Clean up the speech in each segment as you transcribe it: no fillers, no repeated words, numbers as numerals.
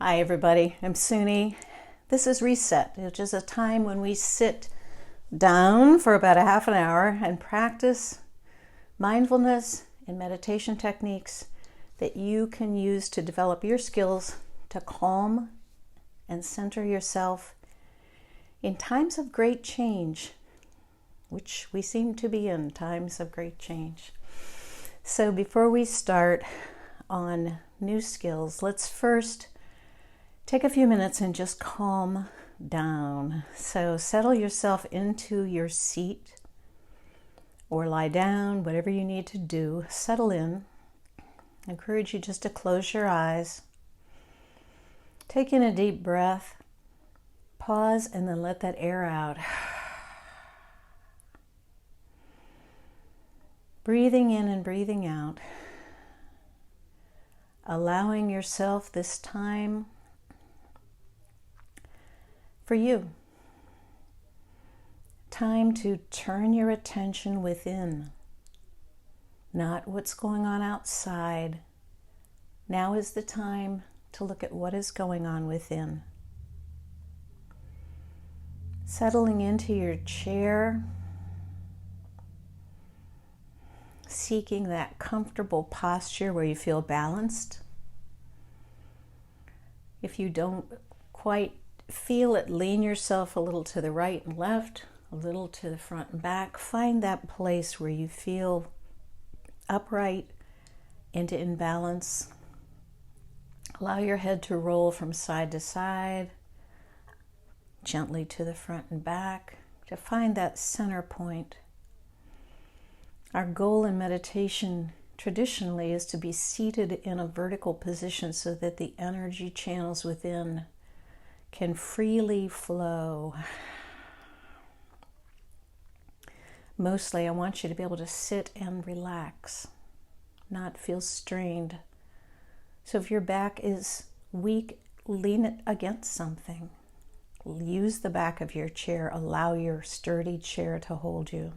Hi everybody, I'm Suni. This is Reset, which is a time when we sit down for about a half an hour and practice mindfulness and meditation techniques that you can use to develop your skills to calm and center yourself in times of great change, which we seem to be in times of great change. So before we start on new skills, let's first take a few minutes and just calm down. So settle yourself into your seat or lie down, whatever you need to do. Settle in. I encourage you just to close your eyes. Take in a deep breath. Pause and then let that air out. Breathing in and breathing out. Allowing yourself this time for you. Time to turn your attention within, not what's going on outside. Now is the time to look at what is going on within. Settling into your chair, seeking that comfortable posture where you feel balanced. If you don't quite feel it, lean yourself a little to the right and left, a little to the front and back. Find that place where you feel upright and in balance. Allow your head to roll from side to side, gently to the front and back, to find that center point. Our goal in meditation traditionally is to be seated in a vertical position so that the energy channels within can freely flow. Mostly, I want you to be able to sit and relax, not feel strained. So if your back is weak, lean it against something. Use the back of your chair. Allow your sturdy chair to hold you.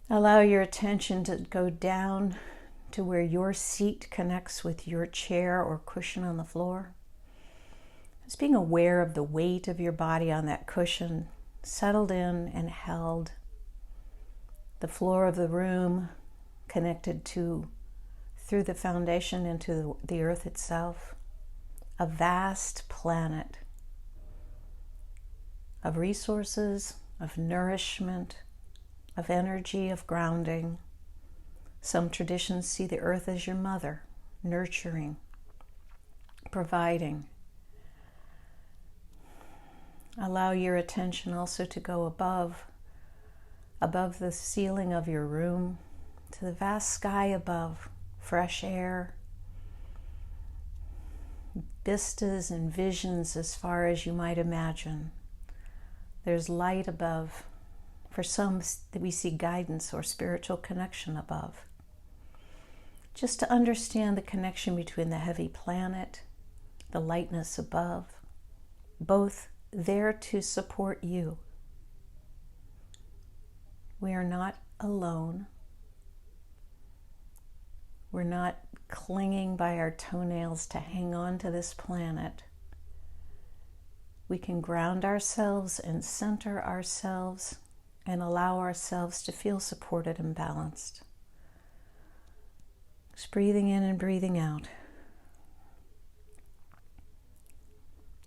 Allow your attention to go down to where your seat connects with your chair or cushion on the floor. Just being aware of the weight of your body on that cushion, settled in and held. The floor of the room connected through the foundation into the earth itself. A vast planet of resources, of nourishment, of energy, of grounding. Some traditions see the earth as your mother, nurturing, providing. Allow your attention also to go above the ceiling of your room, to the vast sky above, fresh air, vistas and visions as far as you might imagine. There's light above. For some, we see guidance or spiritual connection above. Just to understand the connection between the heavy planet, the lightness above, both there to support you. We are not alone. We're not clinging by our toenails to hang on to this planet. We can ground ourselves and center ourselves and allow ourselves to feel supported and balanced. Just breathing in and breathing out.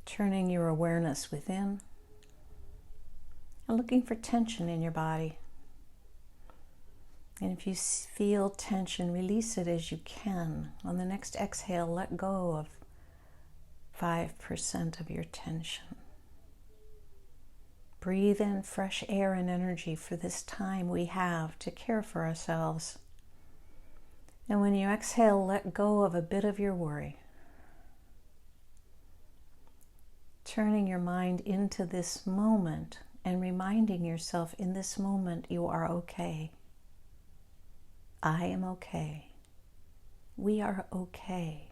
Turning your awareness within and looking for tension in your body. And if you feel tension, release it as you can. On the next exhale, let go of 5% of your tension. Breathe in fresh air and energy for this time we have to care for ourselves. And when you exhale, let go of a bit of your worry. Turning your mind into this moment and reminding yourself in this moment you are okay. I am okay. We are okay.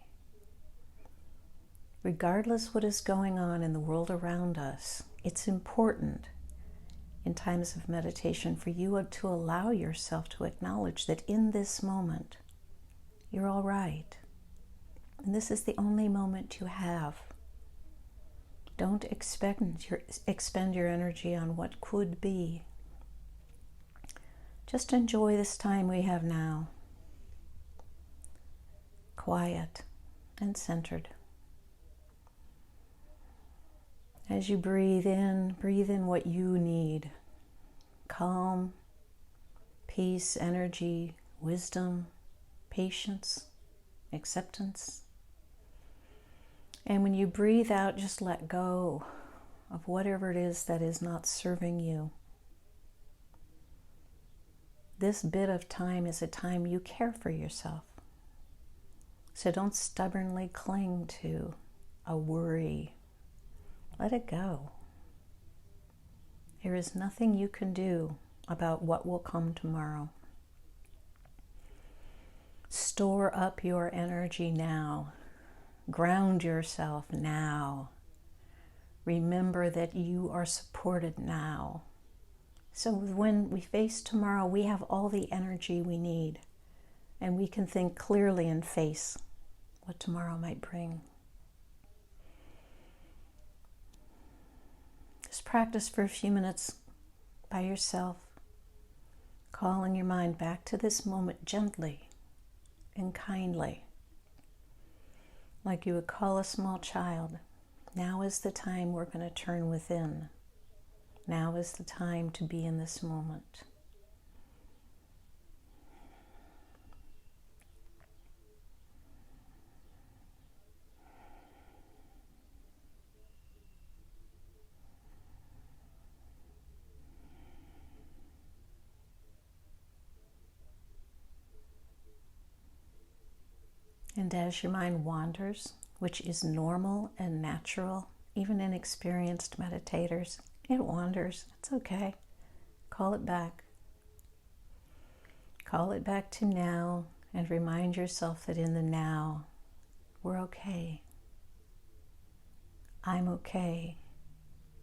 Regardless what is going on in the world around us, it's important in times of meditation for you to allow yourself to acknowledge that in this moment, you're all right. And this is the only moment you have. Don't expend your energy on what could be. Just enjoy this time we have now. Quiet and centered. As you breathe in what you need. Calm, peace, energy, wisdom, patience, acceptance. And when you breathe out, just let go of whatever it is that is not serving you. This bit of time is a time you care for yourself. So don't stubbornly cling to a worry. Let it go. There is nothing you can do about what will come tomorrow. Store up your energy now. Ground yourself now. Remember that you are supported now. So when we face tomorrow, we have all the energy we need, and we can think clearly and face what tomorrow might bring. Just practice for a few minutes by yourself, calling your mind back to this moment gently and kindly, like you would call a small child. Now is the time we're going to turn within. Now is the time to be in this moment. And as your mind wanders, which is normal and natural, even in experienced meditators, it wanders. It's okay. Call it back. Call it back to now and remind yourself that in the now, we're okay. I'm okay.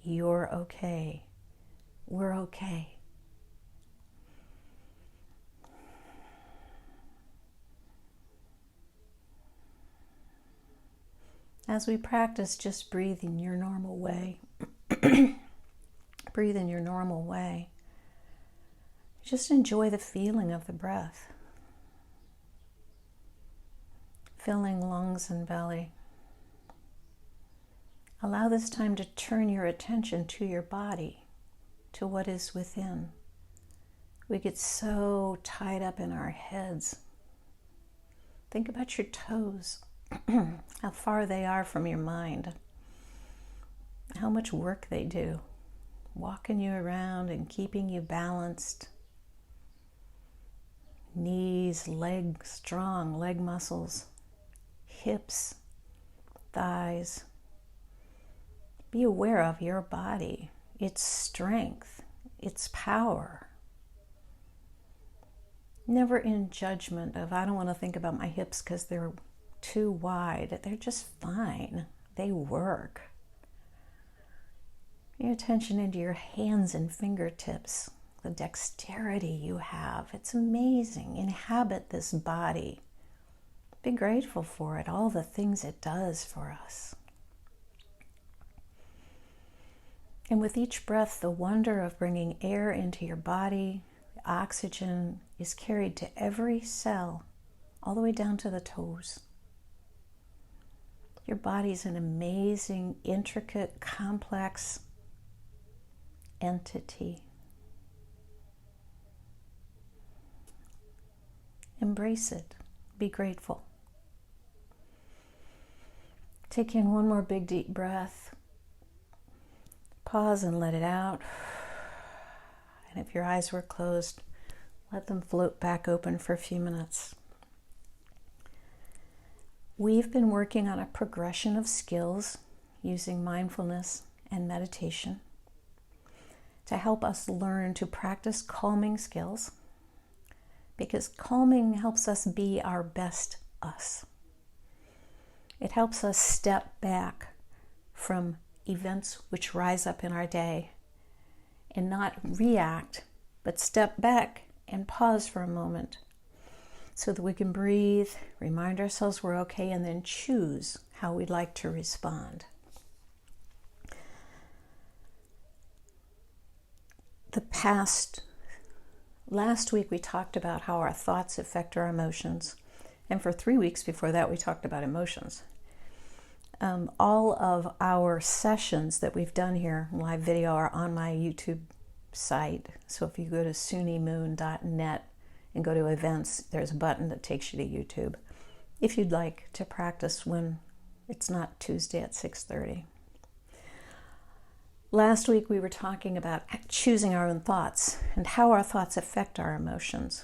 You're okay. We're okay. As we practice, just breathe in your normal way. Breathe in your normal way. Just enjoy the feeling of the breath. Filling lungs and belly. Allow this time to turn your attention to your body, to what is within. We get so tied up in our heads. Think about your toes. How far they are from your mind, how much work they do, walking you around and keeping you balanced. Knees, legs, strong leg muscles, hips, thighs. Be aware of your body, its strength, its power. Never in judgment of, I don't want to think about my hips because they're too wide. They're just fine. They work. Pay attention into your hands and fingertips, the dexterity you have. It's amazing. Inhabit this body. Be grateful for it, all the things it does for us. And with each breath, the wonder of bringing air into your body, the oxygen is carried to every cell, all the way down to the toes. Your body's an amazing, intricate, complex entity. Embrace it. Be grateful. Take in one more big, deep breath. Pause and let it out. And if your eyes were closed, let them float back open for a few minutes. We've been working on a progression of skills using mindfulness and meditation to help us learn to practice calming skills, because calming helps us be our best us. It helps us step back from events which rise up in our day and not react, but step back and pause for a moment so that we can breathe, remind ourselves we're okay, and then choose how we'd like to respond. Last week we talked about how our thoughts affect our emotions, and for 3 weeks before that we talked about emotions. All of our sessions that we've done here, live video, are on my YouTube site. So if you go to sunimoon.net and go to events, there's a button that takes you to YouTube if you'd like to practice when it's not Tuesday at 6:30. Last week we were talking about choosing our own thoughts and how our thoughts affect our emotions.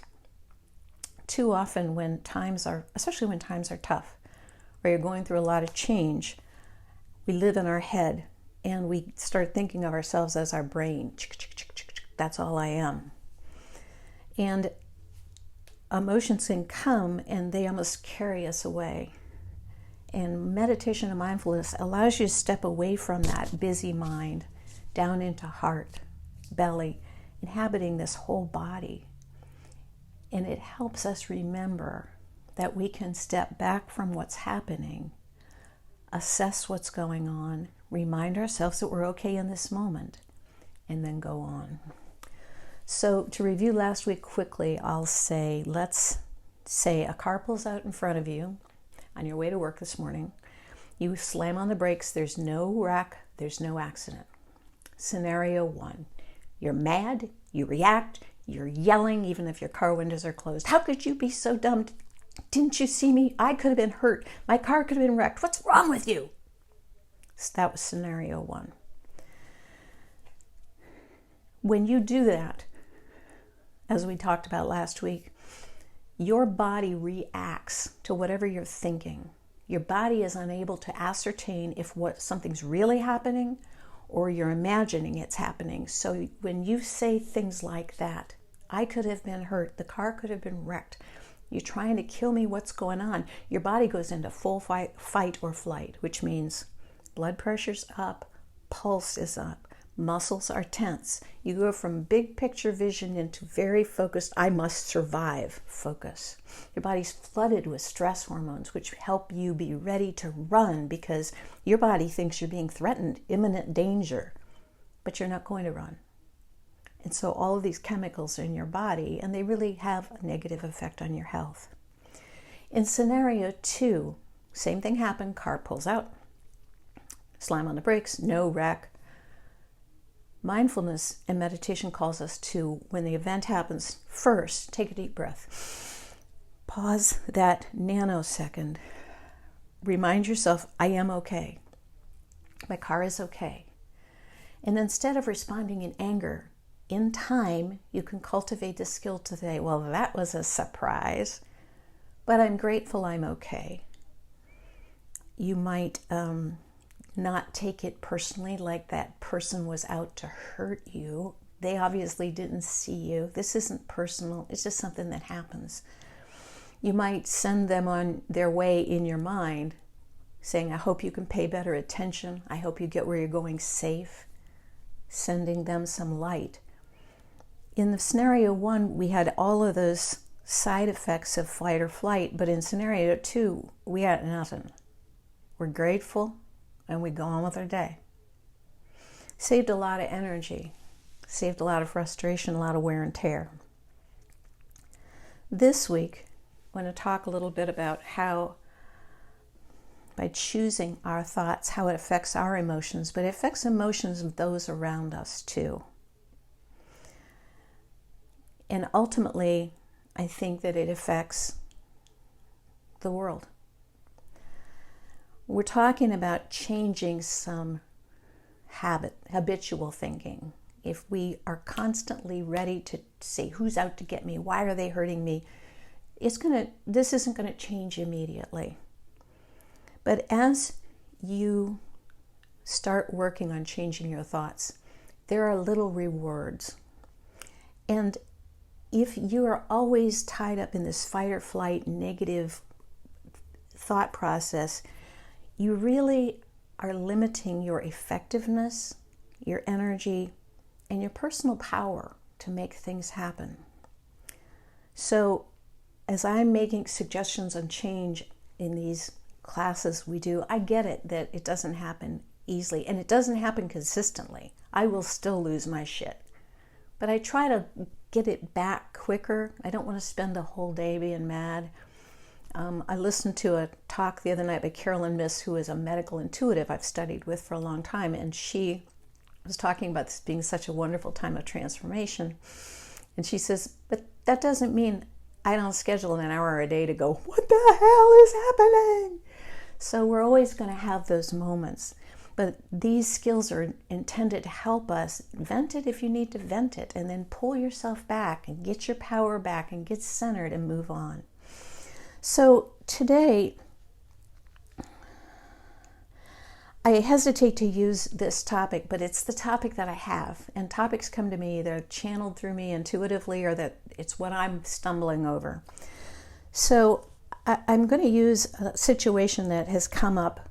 Too often especially when times are tough, or you're going through a lot of change, we live in our head and we start thinking of ourselves as our brain. That's all I am. And emotions can come and they almost carry us away. And meditation and mindfulness allows you to step away from that busy mind down into heart, belly, inhabiting this whole body. And it helps us remember that we can step back from what's happening, assess what's going on, remind ourselves that we're okay in this moment, and then go on. So to review last week quickly, let's say a car pulls out in front of you on your way to work this morning. You slam on the brakes, there's no wreck, there's no accident. Scenario 1, you're mad, you react, you're yelling even if your car windows are closed. How could you be so dumb? Didn't you see me? I could have been hurt. My car could have been wrecked. What's wrong with you? So that was scenario 1. When you do that, as we talked about last week, your body reacts to whatever you're thinking. Your body is unable to ascertain if something's really happening or you're imagining it's happening. So when you say things like that, I could have been hurt, the car could have been wrecked, you're trying to kill me, what's going on? Your body goes into full fight or flight, which means blood pressure's up, pulse is up, muscles are tense. You go from big picture vision into very focused, I must survive focus. Your body's flooded with stress hormones, which help you be ready to run because your body thinks you're being threatened, imminent danger, but you're not going to run. And so all of these chemicals are in your body, and they really have a negative effect on your health. In scenario 2, same thing happened, car pulls out, slam on the brakes, no wreck. Mindfulness and meditation calls us to, when the event happens, first, take a deep breath. Pause that nanosecond. Remind yourself, I am okay. My car is okay. And instead of responding in anger, in time, you can cultivate the skill to say, well, that was a surprise, but I'm grateful I'm okay. You might not take it personally, like that person was out to hurt you. They obviously didn't see you. This isn't personal. It's just something that happens. You might send them on their way in your mind, saying, I hope you can pay better attention. I hope you get where you're going safe. Sending them some light. In the scenario 1, we had all of those side effects of fight or flight, but in scenario 2, we had nothing. We're grateful, and we go on with our day. Saved a lot of energy, saved a lot of frustration, a lot of wear and tear. This week, I'm going to talk a little bit about how, by choosing our thoughts, how it affects our emotions, but it affects emotions of those around us too. And ultimately, I think that it affects the world. We're talking about changing some habitual thinking. If we are constantly ready to say, who's out to get me? Why are they hurting me? This isn't going to change immediately. But as you start working on changing your thoughts, there are little rewards. And if you are always tied up in this fight or flight negative thought process, you really are limiting your effectiveness, your energy, and your personal power to make things happen. So as I'm making suggestions on change in these classes we do, I get it that it doesn't happen easily, and it doesn't happen consistently. I will still lose my shit. But I try to get it back quicker. I don't want to spend a whole day being mad. I listened to a talk the other night by Carolyn Miss, who is a medical intuitive I've studied with for a long time, and she was talking about this being such a wonderful time of transformation. And she says, but that doesn't mean I don't schedule an hour a day to go, what the hell is happening? So we're always going to have those moments. But these skills are intended to help us vent it if you need to vent it, and then pull yourself back and get your power back and get centered and move on. So today, I hesitate to use this topic, but it's the topic that I have. And topics come to me, they're channeled through me intuitively, or that it's what I'm stumbling over. So I'm going to use a situation that has come up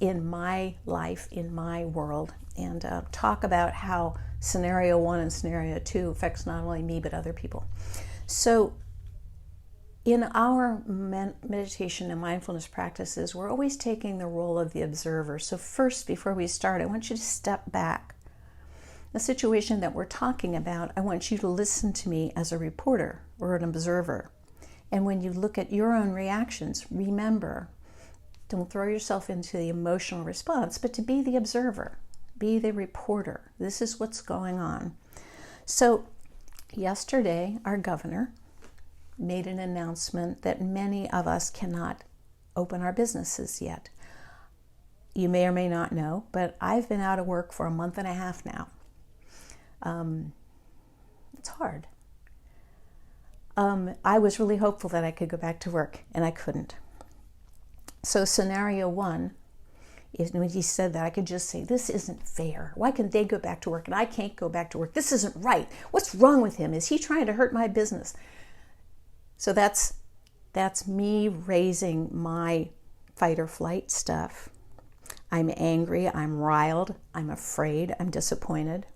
in my life, in my world, and talk about how scenario 1 and scenario 2 affects not only me but other people. So in our meditation and mindfulness practices, we're always taking the role of the observer. So first, before we start, I want you to step back. The situation that we're talking about, I want you to listen to me as a reporter or an observer. And when you look at your own reactions, remember, don't throw yourself into the emotional response, but to be the observer, be the reporter. This is what's going on. So yesterday, our governor made an announcement that many of us cannot open our businesses yet. You may or may not know, but I've been out of work for a month and a half now. It's hard. I was really hopeful that I could go back to work, and I couldn't. So scenario 1 is when he said that, I could just say, this isn't fair. Why can they go back to work and I can't go back to work? This isn't right. What's wrong with him? Is he trying to hurt my business? So that's me raising my fight or flight stuff. I'm angry, I'm riled, I'm afraid, I'm disappointed.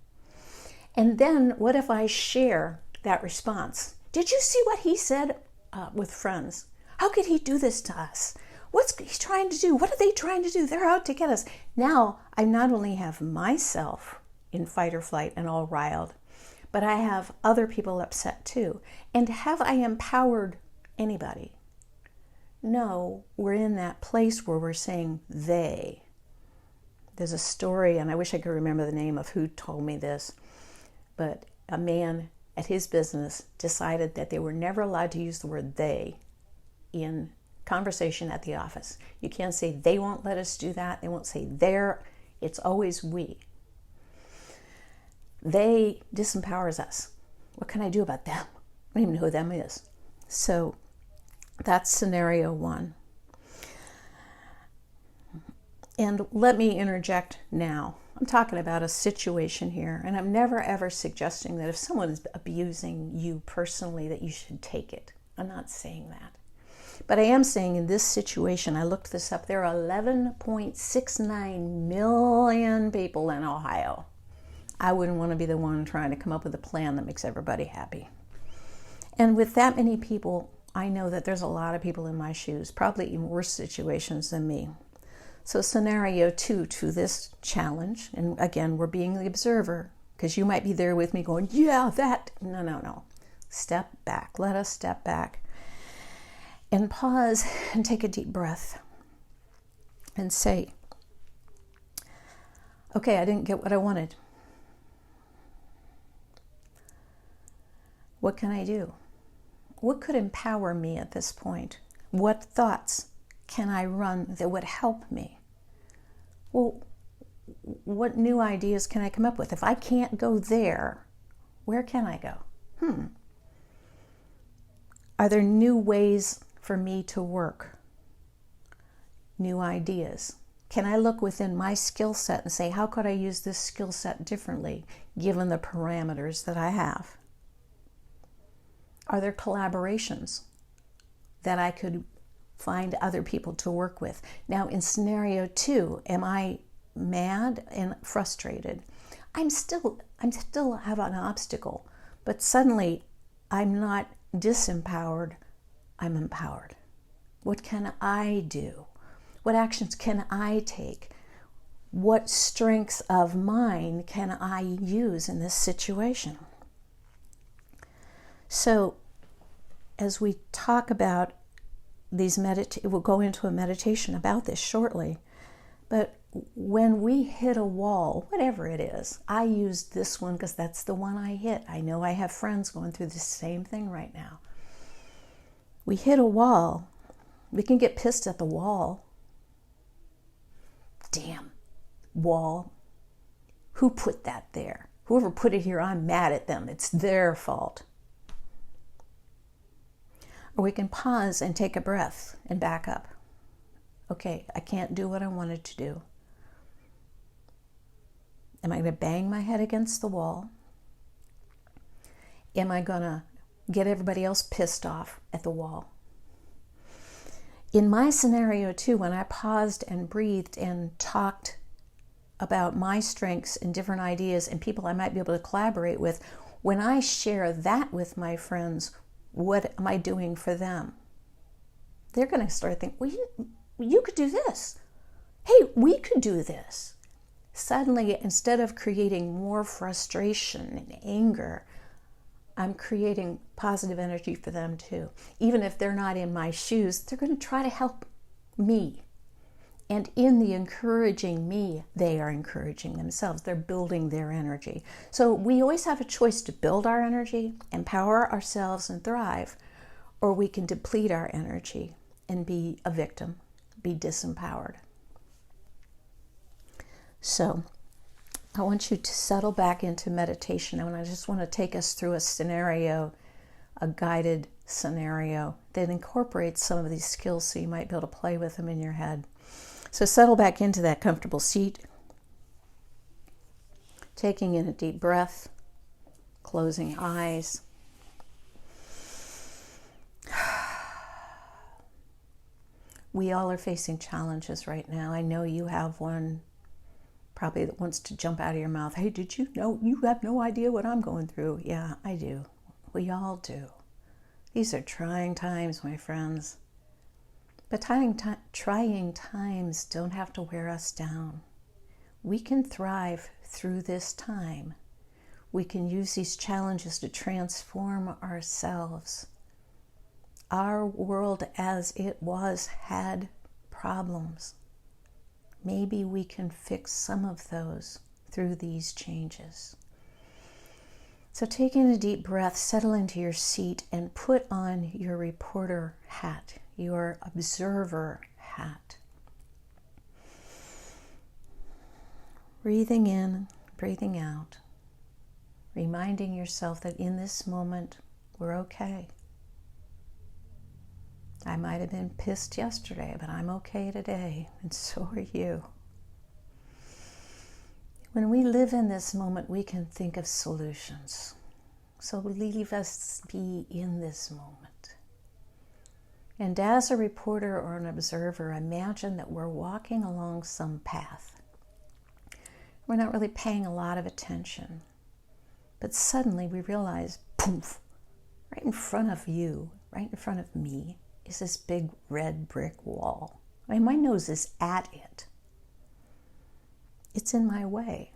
And then what if I share that response? Did you see what he said with friends? How could he do this to us? What's he trying to do? What are they trying to do? They're out to get us. Now, I not only have myself in fight or flight and all riled, but I have other people upset too. And have I empowered anybody? No, we're in that place where we're saying they. There's a story, and I wish I could remember the name of who told me this, but a man at his business decided that they were never allowed to use the word they in conversation at the office. You can't say they won't let us do that. They won't say they're. It's always we. They disempowers us. What can I do about them? I don't even know who them is. So that's scenario 1. And let me interject now. I'm talking about a situation here, and I'm never ever suggesting that if someone is abusing you personally that you should take it. I'm not saying that. But I am saying in this situation, I looked this up, there are 11.69 million people in Ohio. I wouldn't want to be the one trying to come up with a plan that makes everybody happy. And with that many people, I know that there's a lot of people in my shoes, probably in worse situations than me. So scenario 2 to this challenge, and again, we're being the observer, because you might be there with me going, yeah, that, no. Step back, let us step back. And pause and take a deep breath and say, okay, I didn't get what I wanted. What can I do? What could empower me at this point? What thoughts can I run that would help me? Well, what new ideas can I come up with? If I can't go there, where can I go? Are there new ways for me to work? New ideas? Can I look within my skill set and say, how could I use this skill set differently given the parameters that I have? Are there collaborations that I could find other people to work with? Now, in scenario 2, am I mad and frustrated? I'm still have an obstacle, but suddenly I'm not disempowered. I'm empowered? What can I do? What actions can I take? What strengths of mine can I use in this situation? So, as we talk about these we'll go into a meditation about this shortly, but when we hit a wall, whatever it is, I used this one because that's the one I hit. I know I have friends going through the same thing right now. We hit a wall, we can get pissed at the wall. Damn wall. Who put that there? Whoever put it here, I'm mad at them. It's their fault. Or we can pause and take a breath and back up. Okay, I can't do what I wanted to do. Am I going to bang my head against the wall? Am I going to get everybody else pissed off at the wall? In my scenario too, when I paused and breathed and talked about my strengths and different ideas and people I might be able to collaborate with, when I share that with my friends, what am I doing for them? They're going to start thinking, well, you could do this. Hey, we could do this. Suddenly, instead of creating more frustration and anger, I'm creating positive energy for them too. Even if they're not in my shoes, they're going to try to help me. And in the encouraging me, they are encouraging themselves. They're building their energy. So we always have a choice to build our energy, empower ourselves, and thrive, or we can deplete our energy and be a victim, be disempowered. So I want you to settle back into meditation, and I just want to take us through a scenario, a guided scenario that incorporates some of these skills so you might be able to play with them in your head. So settle back into that comfortable seat, taking in a deep breath, closing eyes. We all are facing challenges right now. I know you have one probably that wants to jump out of your mouth. Hey, did you know? You have no idea what I'm going through. Yeah, I do. We all do. These are trying times, my friends. But trying times don't have to wear us down. We can thrive through this time. We can use these challenges to transform ourselves. Our world as it was had problems. Maybe we can fix some of those through these changes. So take in a deep breath, settle into your seat, and put on your reporter hat, your observer hat. Breathing in, breathing out, reminding yourself that in this moment, we're okay. I might have been pissed yesterday, but I'm okay today, and so are you. When we live in this moment, we can think of solutions. So leave us be in this moment. And as a reporter or an observer, imagine that we're walking along some path. We're not really paying a lot of attention. But suddenly we realize, poof, right in front of you, right in front of me, is this big red brick wall. I mean, my nose is at it. It's in my way.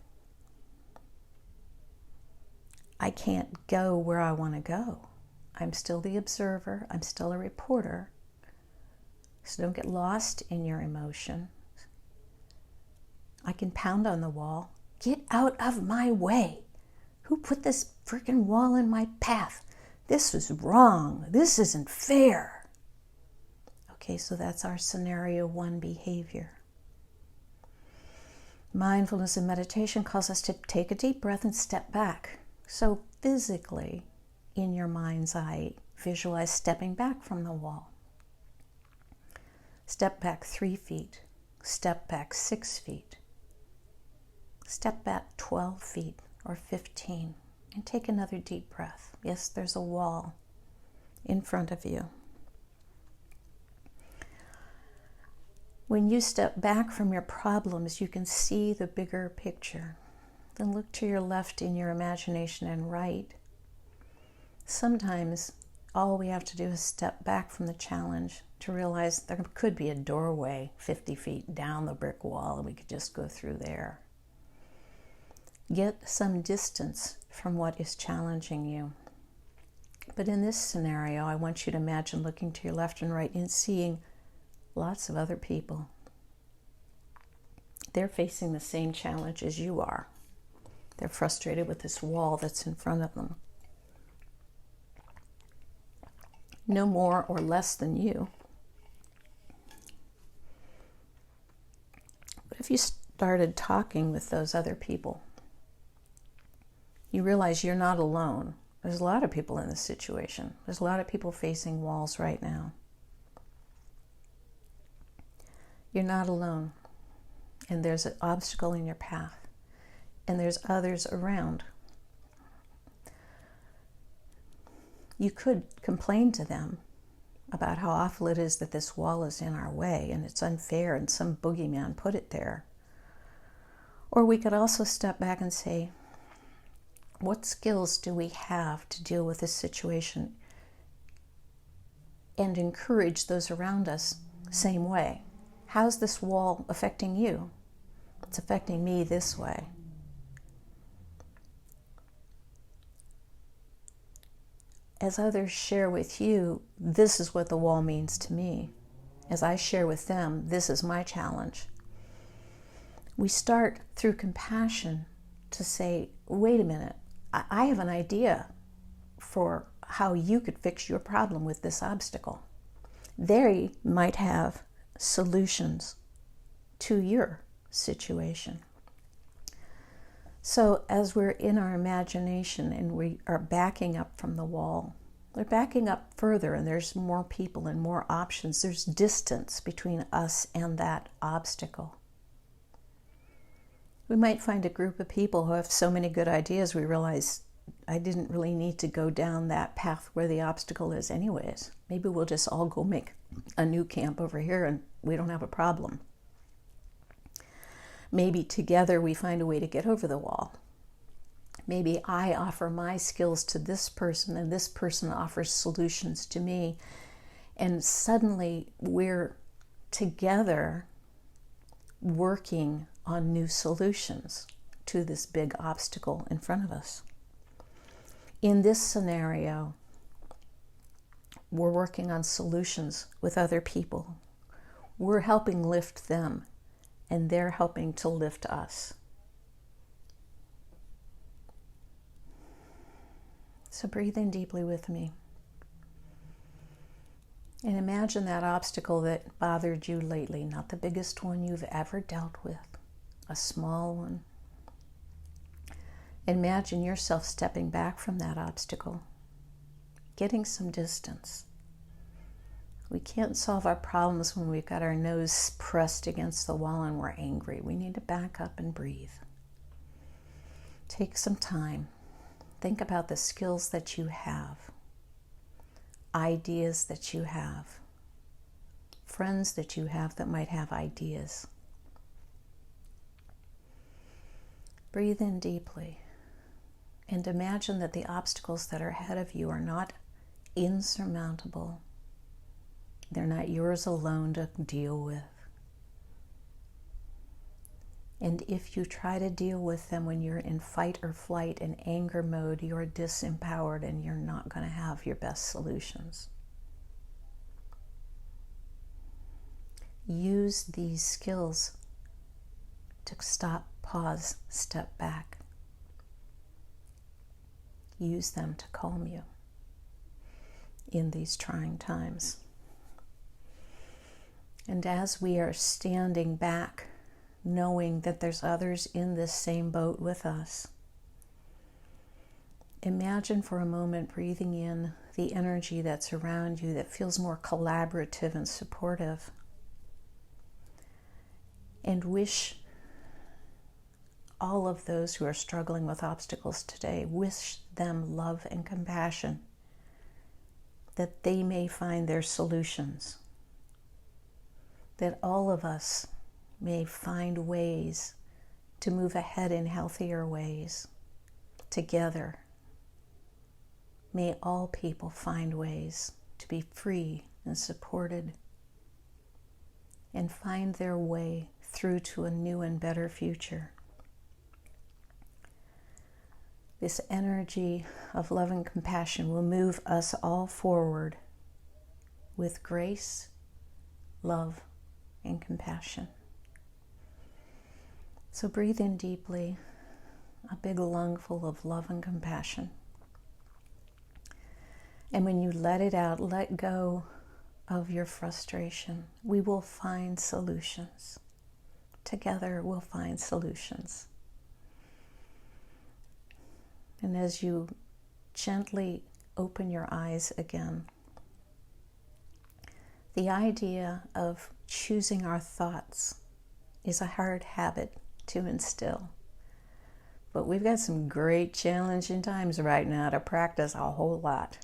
I can't go where I want to go. I'm still the observer. I'm still a reporter. So don't get lost in your emotion. I can pound on the wall. Get out of my way. Who put this freaking wall in my path? This is wrong. This isn't fair. Okay, so that's our scenario one behavior. Mindfulness and meditation calls us to take a deep breath and step back. So physically, in your mind's eye, visualize stepping back from the wall. Step back 3 feet. Step back 6 feet. Step back 12 feet or 15. And take another deep breath. Yes, there's a wall in front of you. When you step back from your problems, you can see the bigger picture. Then look to your left in your imagination and right. Sometimes all we have to do is step back from the challenge to realize there could be a doorway 50 feet down the brick wall and we could just go through there. Get some distance from what is challenging you. But in this scenario, I want you to imagine looking to your left and right and seeing lots of other people. They're facing the same challenge as you are. They're frustrated with this wall that's in front of them. No more or less than you. But if you started talking with those other people, you realize you're not alone. There's a lot of people in this situation. There's a lot of people facing walls right now. You're not alone. And there's an obstacle in your path. And there's others around. You could complain to them about how awful it is that this wall is in our way and it's unfair and some boogeyman put it there. Or we could also step back and say, what skills do we have to deal with this situation and encourage those around us same way? How's this wall affecting you? It's affecting me this way. As others share with you, this is what the wall means to me. As I share with them, this is my challenge. We start through compassion to say, wait a minute, I have an idea for how you could fix your problem with this obstacle. They might have solutions to your situation. So as we're in our imagination and we are backing up from the wall, they're backing up further and there's more people and more options. There's distance between us and that obstacle. We might find a group of people who have so many good ideas we realize I didn't really need to go down that path where the obstacle is anyways. Maybe we'll just all go make a new camp over here and we don't have a problem. Maybe together we find a way to get over the wall. Maybe I offer my skills to this person and this person offers solutions to me. And suddenly we're together working on new solutions to this big obstacle in front of us. In this scenario, we're working on solutions with other people. We're helping lift them, and they're helping to lift us. So breathe in deeply with me. And imagine that obstacle that bothered you lately, not the biggest one you've ever dealt with, a small one. Imagine yourself stepping back from that obstacle, getting some distance. We can't solve our problems when we've got our nose pressed against the wall and we're angry. We need to back up and breathe. Take some time. Think about the skills that you have, ideas that you have, friends that you have that might have ideas. Breathe in deeply and imagine that the obstacles that are ahead of you are not insurmountable. They're not yours alone to deal with. And if you try to deal with them when you're in fight or flight and anger mode, you're disempowered and you're not going to have your best solutions. Use these skills to stop, pause, step back. Use them to calm you in these trying times. And as we are standing back, knowing that there's others in this same boat with us, imagine for a moment breathing in the energy that's around you that feels more collaborative and supportive. And wish all of those who are struggling with obstacles today, wish them love and compassion, that they may find their solutions, that all of us may find ways to move ahead in healthier ways together. May all people find ways to be free and supported and find their way through to a new and better future. This energy of love and compassion will move us all forward with grace, love, and compassion. So breathe in deeply, a big lungful of love and compassion. And when you let it out, let go of your frustration. We will find solutions. Together we'll find solutions. And as you gently open your eyes again, the idea of choosing our thoughts is a hard habit to instill. But we've got some great challenging times right now to practice a whole lot.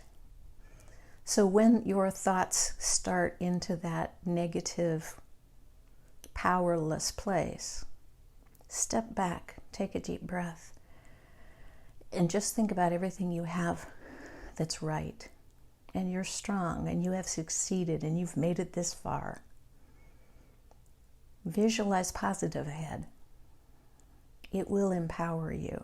So when your thoughts start into that negative, powerless place, step back, take a deep breath, and just think about everything you have that's right. And you're strong, and you have succeeded, and you've made it this far. Visualize positive ahead. It will empower you.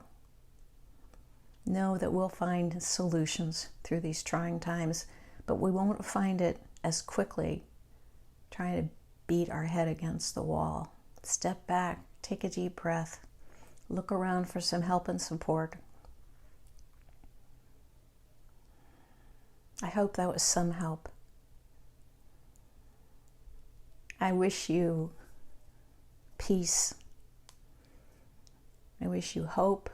Know that we'll find solutions through these trying times, but we won't find it as quickly trying to beat our head against the wall. Step back, take a deep breath, look around for some help and support. I hope that was some help. I wish you peace. I wish you hope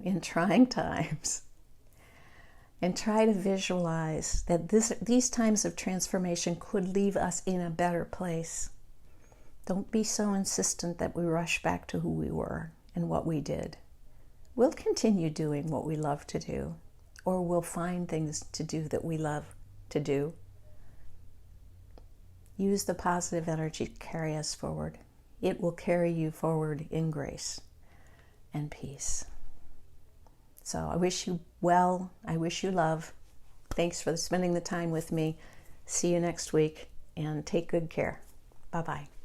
in trying times. And try to visualize that these times of transformation could leave us in a better place. Don't be so insistent that we rush back to who we were and what we did. We'll continue doing what we love to do, or we'll find things to do that we love to do. Use the positive energy to carry us forward. It will carry you forward in grace and peace. So I wish you well. I wish you love. Thanks for spending the time with me. See you next week, and take good care. Bye-bye.